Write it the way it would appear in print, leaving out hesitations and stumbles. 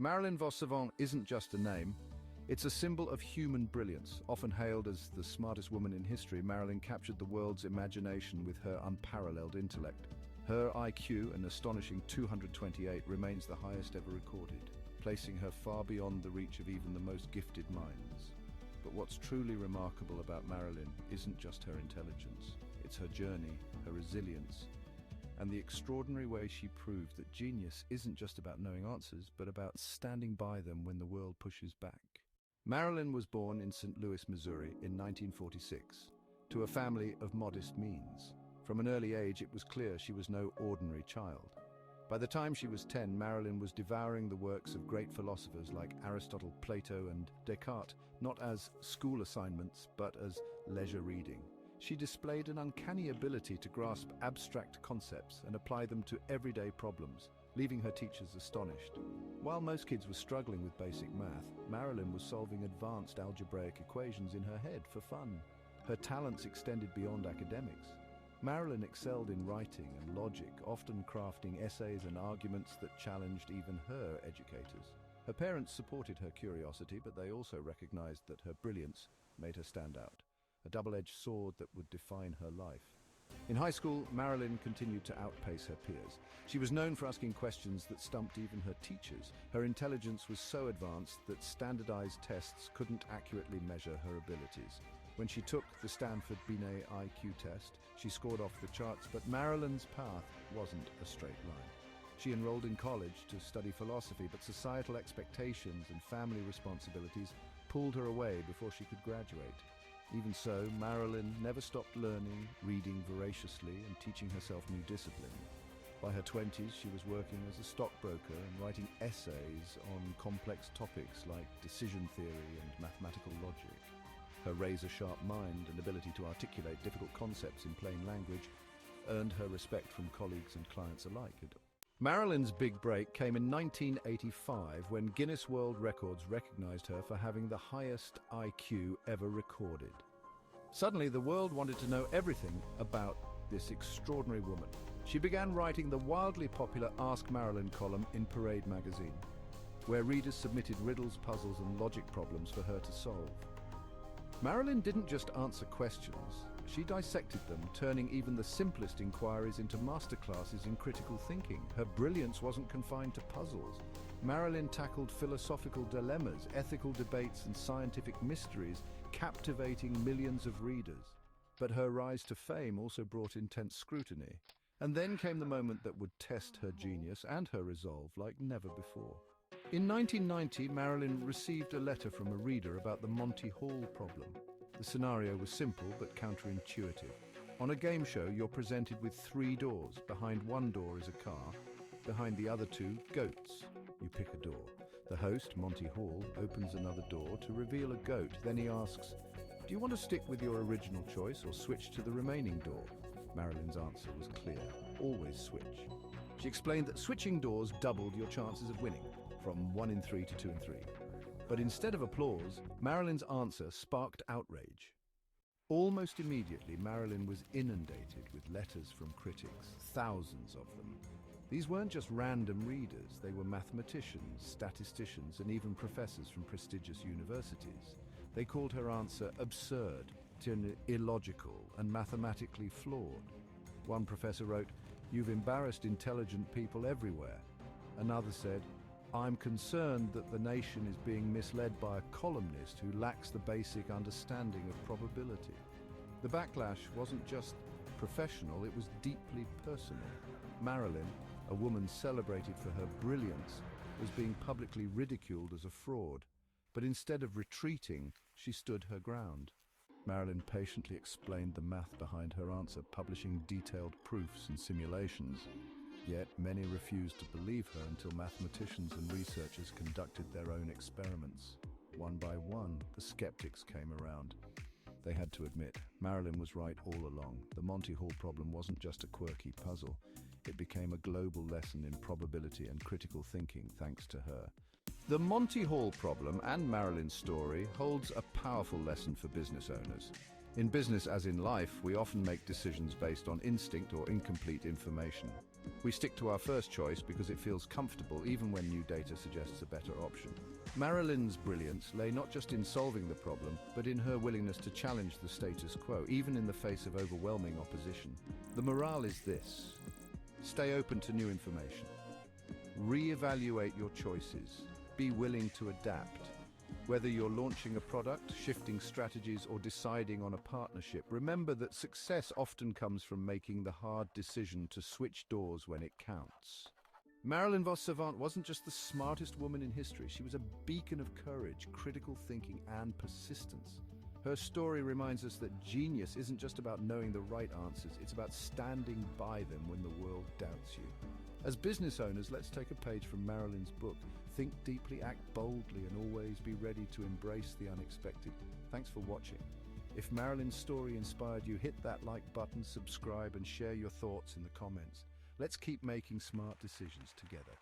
Marilyn vos Savant isn't just a name, it's a symbol of human brilliance. Often hailed as the smartest woman in history, Marilyn captured the world's imagination with her unparalleled intellect. Her IQ, an astonishing 228, remains the highest ever recorded, placing her far beyond the reach of even the most gifted minds. But what's truly remarkable about Marilyn isn't just her intelligence, it's her journey, her resilience, and the extraordinary way she proved that genius isn't just about knowing answers, but about standing by them when the world pushes back. Marilyn was born in St. Louis, Missouri in 1946, to a family of modest means. From an early age, it was clear she was no ordinary child. By the time she was 10, Marilyn was devouring the works of great philosophers like Aristotle, Plato, and Descartes, not as school assignments, but as leisure reading. She displayed an uncanny ability to grasp abstract concepts and apply them to everyday problems, leaving her teachers astonished. While most kids were struggling with basic math, Marilyn was solving advanced algebraic equations in her head for fun. Her talents extended beyond academics. Marilyn excelled in writing and logic, often crafting essays and arguments that challenged even her educators. Her parents supported her curiosity, but they also recognized that her brilliance made her stand out, a double-edged sword that would define her life. In high school, Marilyn continued to outpace her peers. She was known for asking questions that stumped even her teachers. Her intelligence was so advanced that standardized tests couldn't accurately measure her abilities. When she took the Stanford Binet IQ test, she scored off the charts, but Marilyn's path wasn't a straight line. She enrolled in college to study philosophy, but societal expectations and family responsibilities pulled her away before she could graduate. Even so, Marilyn never stopped learning, reading voraciously, and teaching herself new discipline. By her 20s, she was working as a stockbroker and writing essays on complex topics like decision theory and mathematical logic. Her razor-sharp mind and ability to articulate difficult concepts in plain language earned her respect from colleagues and clients alike. Marilyn's big break came in 1985 when Guinness World Records recognized her for having the highest IQ ever recorded. Suddenly, the world wanted to know everything about this extraordinary woman. She began writing the wildly popular Ask Marilyn column in Parade magazine, where readers submitted riddles, puzzles, and logic problems for her to solve. Marilyn didn't just answer questions, she dissected them, turning even the simplest inquiries into masterclasses in critical thinking. Her brilliance wasn't confined to puzzles. Marilyn tackled philosophical dilemmas, ethical debates, and scientific mysteries, captivating millions of readers. But her rise to fame also brought intense scrutiny. And then came the moment that would test her genius and her resolve like never before. In 1990, Marilyn received a letter from a reader about the Monty Hall problem. The scenario was simple but counterintuitive. On a game show, you're presented with 3 doors. Behind one door is a car, behind the other 2, goats. You pick a door. The host, Monty Hall, opens another door to reveal a goat. Then he asks, "Do you want to stick with your original choice or switch to the remaining door?" Marilyn's answer was clear: always switch. She explained that switching doors doubled your chances of winning, from 1 in 3 to 2 in 3. But instead of applause, Marilyn's answer sparked outrage. Almost immediately, Marilyn was inundated with letters from critics, thousands of them. These weren't just random readers, they were mathematicians, statisticians, and even professors from prestigious universities. They called her answer absurd, illogical, and mathematically flawed. One professor wrote, "You've embarrassed intelligent people everywhere." Another said, "I'm concerned that the nation is being misled by a columnist who lacks the basic understanding of probability." The backlash wasn't just professional, it was deeply personal. Marilyn, a woman celebrated for her brilliance, was being publicly ridiculed as a fraud. But instead of retreating, she stood her ground. Marilyn patiently explained the math behind her answer, publishing detailed proofs and simulations. Yet many refused to believe her until mathematicians and researchers conducted their own experiments. One by one, the skeptics came around. They had to admit, Marilyn was right all along. The Monty Hall problem wasn't just a quirky puzzle. It became a global lesson in probability and critical thinking thanks to her. The Monty Hall problem and Marilyn's story holds a powerful lesson for business owners. In business as in life, we often make decisions based on instinct or incomplete information. We stick to our first choice because it feels comfortable even when new data suggests a better option. Marilyn's brilliance lay not just in solving the problem, but in her willingness to challenge the status quo, even in the face of overwhelming opposition. The morale is this: stay open to new information. Re-evaluate your choices. Be willing to adapt. Whether you're launching a product, shifting strategies, or deciding on a partnership, remember that success often comes from making the hard decision to switch doors when it counts. Marilyn vos Savant wasn't just the smartest woman in history. She was a beacon of courage, critical thinking, and persistence. Her story reminds us that genius isn't just about knowing the right answers, it's about standing by them when the world doubts you. As business owners, let's take a page from Marilyn's book. Think deeply, act boldly, and always be ready to embrace the unexpected. Thanks for watching. If Marilyn's story inspired you, hit that like button, subscribe, and share your thoughts in the comments. Let's keep making smart decisions together.